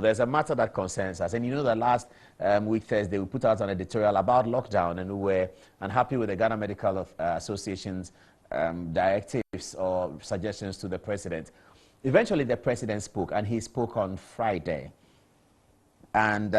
there's a matter that concerns us. And you know that last week, Thursday, we put out an editorial about lockdown, and we were unhappy with the Ghana Medical Association's directives or suggestions to the president. Eventually, the president spoke, and he spoke on Friday. And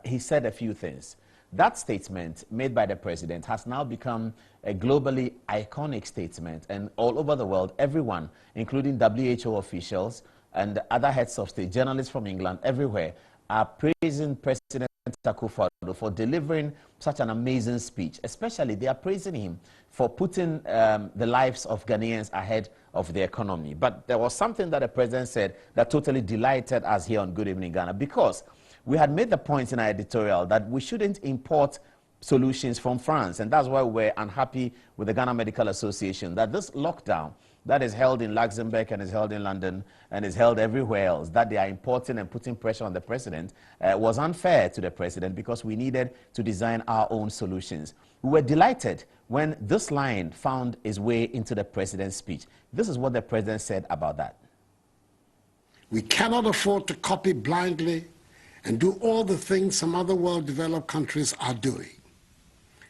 he said a few things. That statement made by the president has now become a globally iconic statement. And all over the world, everyone, including WHO officials, and other heads of state, journalists from England, everywhere, are praising President Akufo-Addo for delivering such an amazing speech. Especially, they are praising him for putting the lives of Ghanaians ahead of the economy. But there was something that the president said that totally delighted us here on Good Evening Ghana, because we had made the point in our editorial that we shouldn't import solutions from France. And that's why we're unhappy with the Ghana Medical Association, that this lockdown that is held in Luxembourg and is held in London and is held everywhere else, that they are importing and putting pressure on the president, was unfair to the president, because we needed to design our own solutions. We were delighted when this line found its way into the president's speech. This is what the president said about that. We cannot afford to copy blindly and do all the things some other well-developed countries are doing.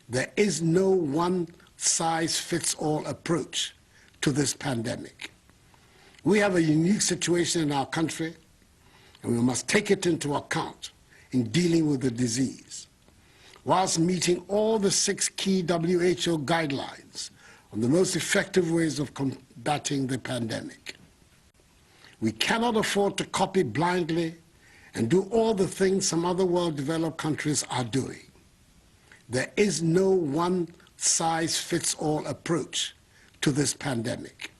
There is no one-size-fits-all approach to this pandemic. We have a unique situation in our country, and we must take it into account in dealing with the disease, whilst meeting all the 6 key WHO guidelines on the most effective ways of combating the pandemic. We cannot afford to copy blindly and do all the things some other well-developed countries are doing. There is no one-size-fits-all approach to this pandemic.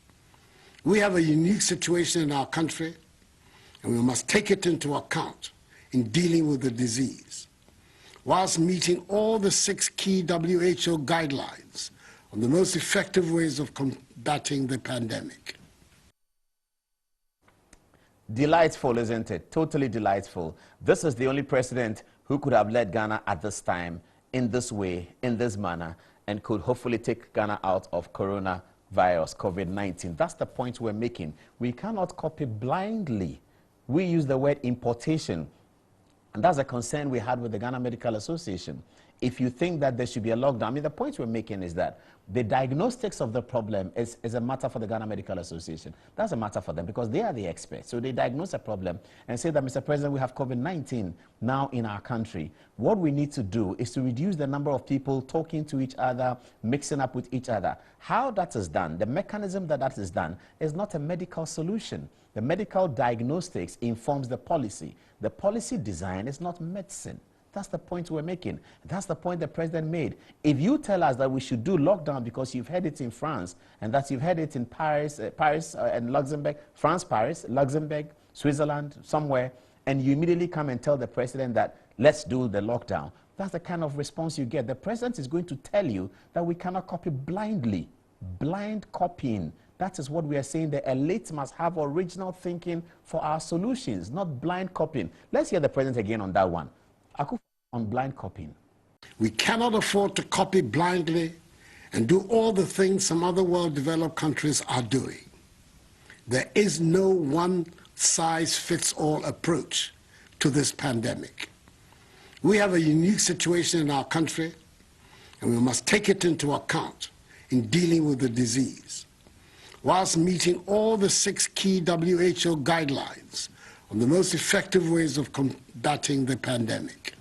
We have a unique situation in our country, and we must take it into account in dealing with the disease, whilst meeting all the 6 key WHO guidelines on the most effective ways of combating the pandemic. Delightful, isn't it? Totally delightful. This is the only president who could have led Ghana at this time in this way, in this manner, and could hopefully take Ghana out of coronavirus, COVID-19. That's the point we're making. We cannot copy blindly. We use the word importation, and that's a concern we had with the Ghana Medical Association. If you think that there should be a lockdown, I mean, the point we're making is that the diagnostics of the problem is a matter for the Ghana Medical Association. That's a matter for them, because they are the experts. So they diagnose a problem and say that, Mr. President, we have COVID-19 now in our country. What we need to do is to reduce the number of people talking to each other, mixing up with each other. How that is done, the mechanism that is done, is not a medical solution. The medical diagnostics informs the policy. The policy design is not medicine. That's the point we're making. That's the point the president made. If you tell us that we should do lockdown because you've heard it in France, and that you've heard it in Paris and Luxembourg, France, Paris, Luxembourg, Switzerland, somewhere, and you immediately come and tell the president that let's do the lockdown, that's the kind of response you get. The president is going to tell you that we cannot copy blindly. Blind copying. That is what we are saying. The elites must have original thinking for our solutions, not blind copying. Let's hear the president again on that one. Akufo on blind copying. We cannot afford to copy blindly and do all the things some other well-developed countries are doing. There is no one-size-fits-all approach to this pandemic. We have a unique situation in our country, and we must take it into account in dealing with the disease, whilst meeting all the 6 key WHO guidelines on the most effective ways of combating the pandemic.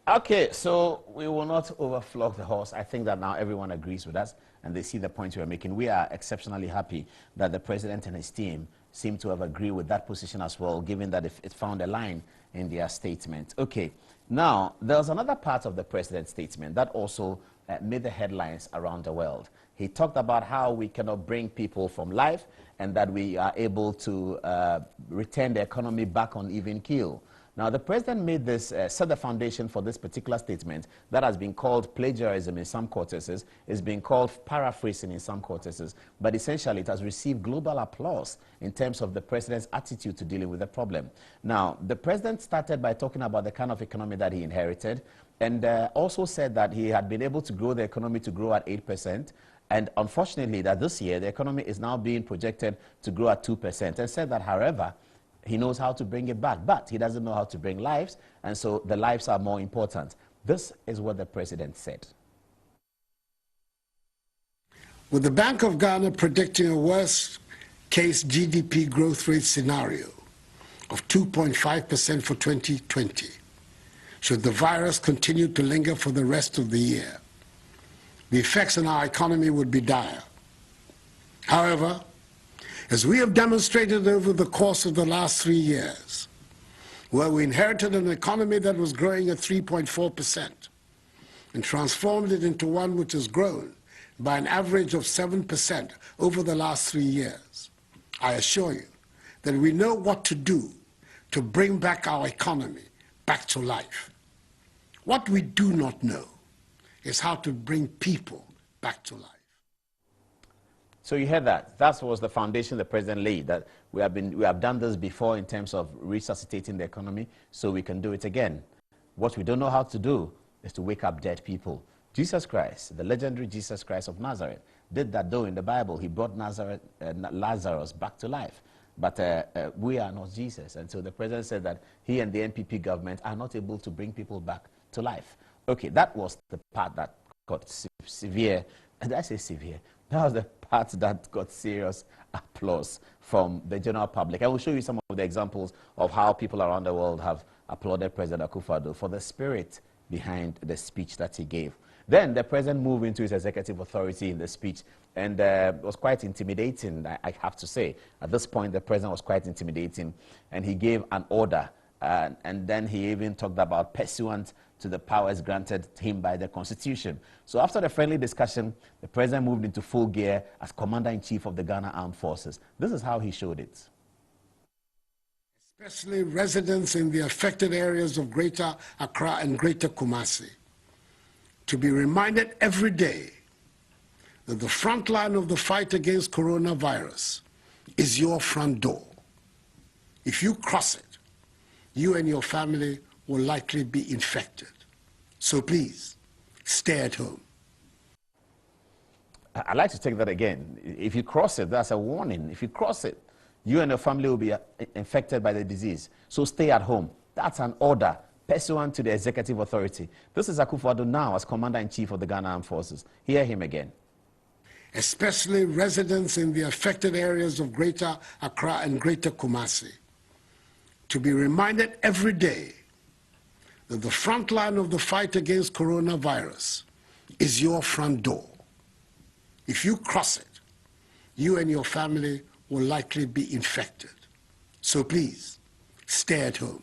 Okay, so we will not overflock the horse. I think that now everyone agrees with us, and they see the point we are making. We are exceptionally happy that the president and his team seem to have agreed with that position as well, given that it found a line in their statement. Okay, now there's another part of the president's statement that also made the headlines around the world. He talked about how we cannot bring people from life, and that we are able to return the economy back on even keel. Now, the president made this, set the foundation for this particular statement that has been called plagiarism in some quarters, is being called paraphrasing in some quarters, but essentially it has received global applause in terms of the president's attitude to dealing with the problem. Now, the president started by talking about the kind of economy that he inherited, and also said that he had been able to grow the economy to grow at 8%, and unfortunately that this year the economy is now being projected to grow at 2%, and said that, however, He knows how to bring it back, but he doesn't know how to bring lives, and so the lives are more important. This is what the president said. With the Bank of Ghana predicting a worst-case GDP growth rate scenario of 2.5% for 2020, should the virus continue to linger for the rest of the year, the effects on our economy would be dire. However, as we have demonstrated over the course of the last 3 years, where we inherited an economy that was growing at 3.4% and transformed it into one which has grown by an average of 7% over the last 3 years, I assure you that we know what to do to bring back our economy back to life. What we do not know is how to bring people back to life. So you heard that. That was the foundation the president laid, that we have done this before in terms of resuscitating the economy, so we can do it again. What we don't know how to do is to wake up dead people. Jesus Christ, the legendary Jesus Christ of Nazareth, did that though in the Bible. He brought Lazarus back to life. But we are not Jesus. And so the president said that he and the NPP government are not able to bring people back to life. Okay, that was the part that got severe. Did I say severe? That was the part that got serious applause from the general public. I will show you some of the examples of how people around the world have applauded President Akufo-Addo for the spirit behind the speech that he gave. Then the president moved into his executive authority in the speech, and it was quite intimidating, I have to say. At this point, the president was quite intimidating, and he gave an order, and then he even talked about pursuant to the powers granted him by the Constitution. So after the friendly discussion, the president moved into full gear as Commander-in-Chief of the Ghana Armed Forces. This is how he showed it. Especially residents in the affected areas of Greater Accra and Greater Kumasi, to be reminded every day that the front line of the fight against coronavirus is your front door. If you cross it, you and your family will likely be infected. So please, stay at home. I'd like to take that again. If you cross it, that's a warning. If you cross it, you and your family will be infected by the disease. So stay at home. That's an order pursuant to the executive authority. This is Akufo-Addo now as Commander-in-Chief of the Ghana Armed Forces. Hear him again. Especially residents in the affected areas of Greater Accra and Greater Kumasi, to be reminded every day that the front line of the fight against coronavirus is your front door. If you cross it, you and your family will likely be infected. So please, stay at home.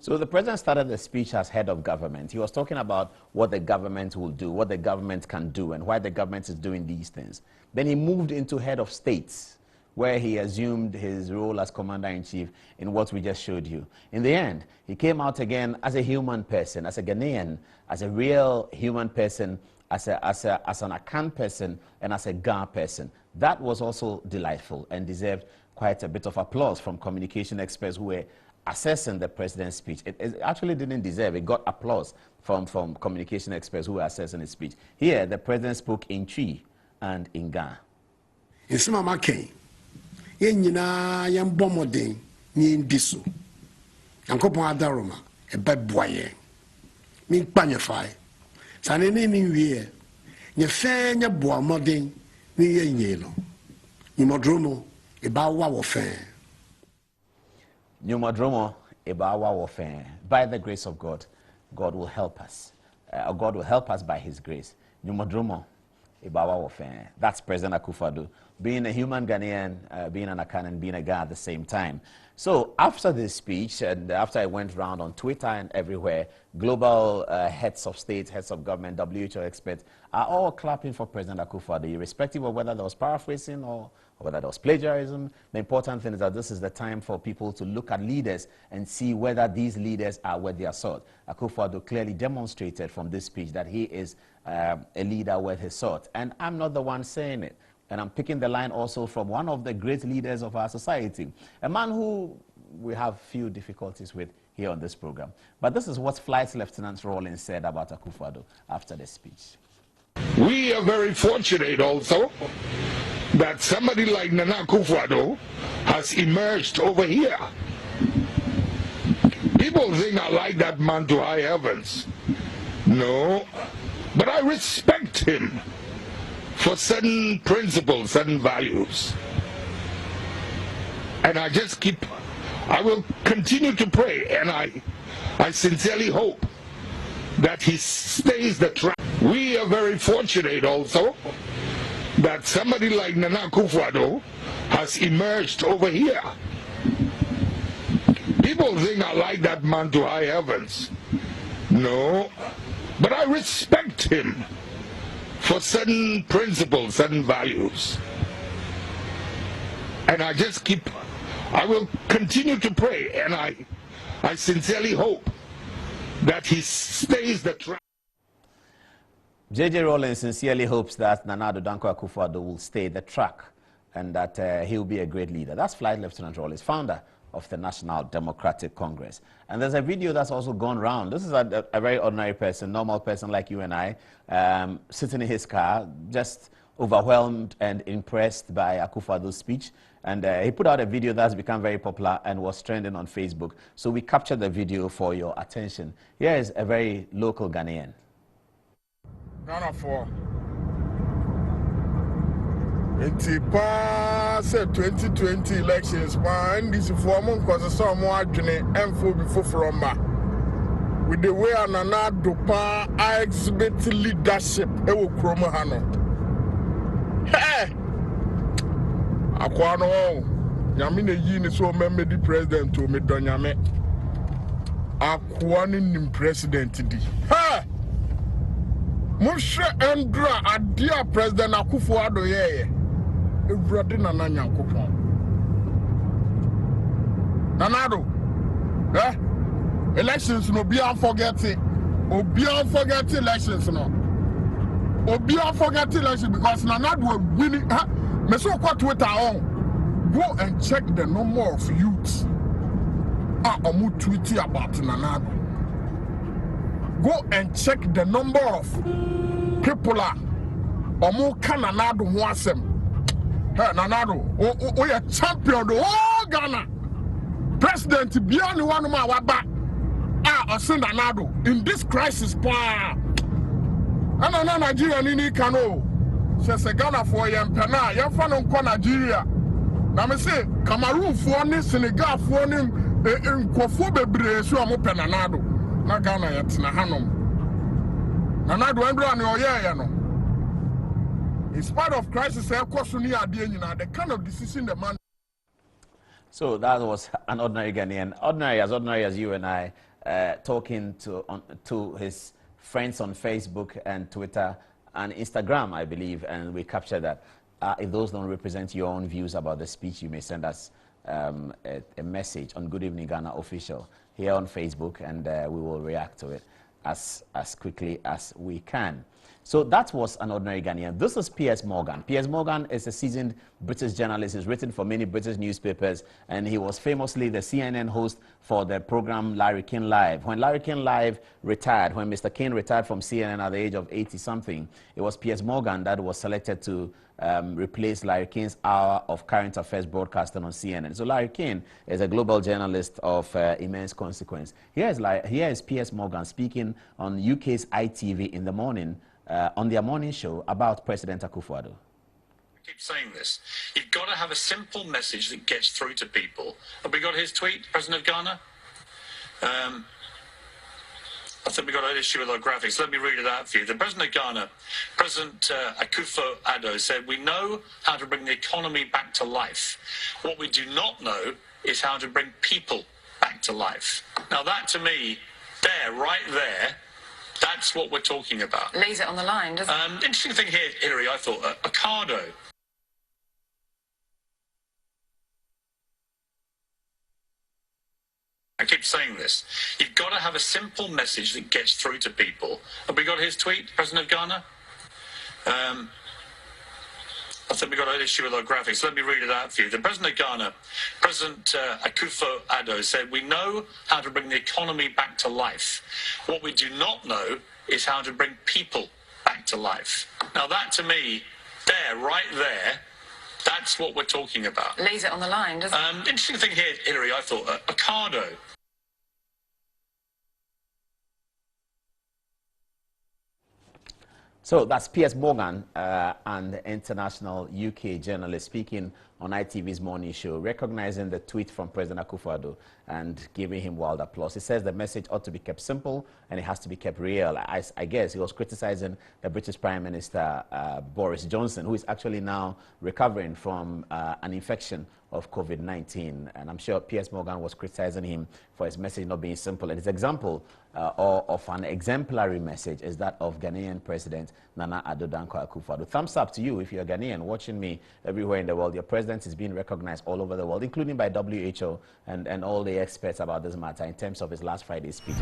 So the president started the speech as head of government. He was talking about what the government will do, what the government can do, and why the government is doing these things. Then he moved into head of states, where he assumed his role as commander-in-chief in what we just showed you. In the end, he came out again as a human person, as a Ghanaian, as a real human person, as an Akan person, and as a Ga person. That was also delightful and deserved quite a bit of applause from communication experts who were assessing the president's speech. It actually didn't deserve, it got applause from communication experts who were assessing his speech. Here, the president spoke in Twi and in Ga. Yenyina yambo modern ni ndiso yankopon adaroma eba boye mi kpanyefai sanene ni wie nye fe nye boa modern ni yenye no ni modromo eba wa wo fe Nyumadromo eba wa wo fe. By the grace of God, God will help us. God will help us by his grace. Nyumadromo eba wa wo fe. That's President Akufo-Addo, being a human Ghanaian, being an Akan, and being a Ga at the same time. So after this speech, and after I went around on Twitter and everywhere, global heads of state, heads of government, WHO experts are all clapping for President Akufo-Addo, irrespective of whether there was paraphrasing or whether there was plagiarism. The important thing is that this is the time for people to look at leaders and see whether these leaders are worth their salt. Akufo-Addo clearly demonstrated from this speech that he is a leader worth his salt. And I'm not the one saying it. And I'm picking the line also from one of the great leaders of our society, a man who we have few difficulties with here on this program. But this is what Flight Lieutenant Rawlings said about Akufo-Addo after the speech. We are very fortunate also that somebody like Nana Akufo Addo has emerged over here. People think I like that man to high heavens. No, but I respect him for certain principles, certain values. And I will continue to pray, and I sincerely hope that he stays the track. We are very fortunate also that somebody like Nana Akufo Addo has emerged over here. People think I like that man to high heavens. No, but I respect him for certain principles, certain values. And I will continue to pray, and I sincerely hope that he stays the track. JJ Rawlings sincerely hopes that Nana Akufo Addo will stay the track and that he will be a great leader. That's Flight Lieutenant Rawlings, founder of the National Democratic Congress. And there's a video that's also gone round. This is a very ordinary person, normal person like you and I, sitting in his car, just overwhelmed and impressed by Akufo Addo's speech. And he put out a video that's become very popular and was trending on Facebook. So we captured the video for your attention. Here is a very local Ghanaian. Ghana for say 2020 elections, man, this for month cause some more adwene emfo before from with the way Nana Akufo I exhibit leadership e wo krom ha no. Hey! Akwa no nyame na yi ni so membe di president o me don nyame. Akwa ni nim president di. Hey! Moshe Endra adia President Akufo-Addo yeye. Everybody Nana Akufo. Nanado. Elections no be forget it. Obi forget elections no. Obi forget elections because Nanado will winning. Me so kwa Twitter on. Go and check the number of youths. Omu tweeting about Nanado. Go and check the number of people omo kan Nanado ho asem. Hey Nanado, o ye champion do all Ghana. President Biani wanu ma waba. Osin Nanado in this crisis pa. Ana Nigeria ni kano. Se Ghana for yem pena, yem fa no nko Nigeria. Na me say Cameroon for ni Senegal for ni nkofo bebre so omo pe Nanado. Na Ghana yet na hanom. Nanado Andrew and Oyaya no. In spite of crisis, the kind of decision the man. So that was an ordinary Ghanaian, ordinary as you and I, talking to his friends on Facebook and Twitter and Instagram, I believe, and we captured that. If those don't represent your own views about the speech, you may send us a message on Good Evening Ghana Official here on Facebook, and we will react to it as quickly as we can. So that was an ordinary Ghanaian. This is Piers Morgan. Piers Morgan is a seasoned British journalist. He's written for many British newspapers, and he was famously the CNN host for the program Larry King Live. When Larry King Live retired, when Mr. King retired from CNN at the age of 80-something, it was Piers Morgan that was selected to replace Larry King's hour of current affairs broadcasting on CNN. So Larry King is a global journalist of immense consequence. Here is Piers Morgan speaking on UK's ITV in the morning, on their morning show about President Akufo-Addo. I keep saying this. You've got to have a simple message that gets through to people. Have we got his tweet, President of Ghana? I think we've got an issue with our graphics. Let me read it out for you. The President of Ghana, President Akufo-Addo, said, "We know how to bring the economy back to life. What we do not know is how to bring people back to life." Now that, to me, right there, that's what we're talking about. Lays it on the line, doesn't it? Interesting thing here, Hillary, I thought, Ocado. I keep saying this. You've got to have a simple message that gets through to people. Have we got his tweet, President of Ghana? I think we've got an issue with our graphics. Let me read it out for you. The President of Ghana, President Akufo-Addo, said, "We know how to bring the economy back to life. What we do not know is how to bring people back to life." Now that, to me, right there, That's what we're talking about. Lays it on the line, doesn't it? Interesting thing here, Hillary, I thought, Ocado. So that's Piers Morgan, an international UK journalist, speaking on ITV's morning show, recognizing the tweet from President Akufo-Addo and giving him wild applause. He says the message ought to be kept simple and it has to be kept real. I guess he was criticizing the British Prime Minister, Boris Johnson, who is actually now recovering from an infection of COVID-19. And I'm sure Piers Morgan was criticizing him for his message not being simple. And his example of an exemplary message is that of Ghanaian President Nana Akufo-Addo. Thumbs up to you if you're Ghanaian watching me everywhere in the world. Your president is being recognized all over the world, including by WHO and all the experts about this matter in terms of his last Friday's speech.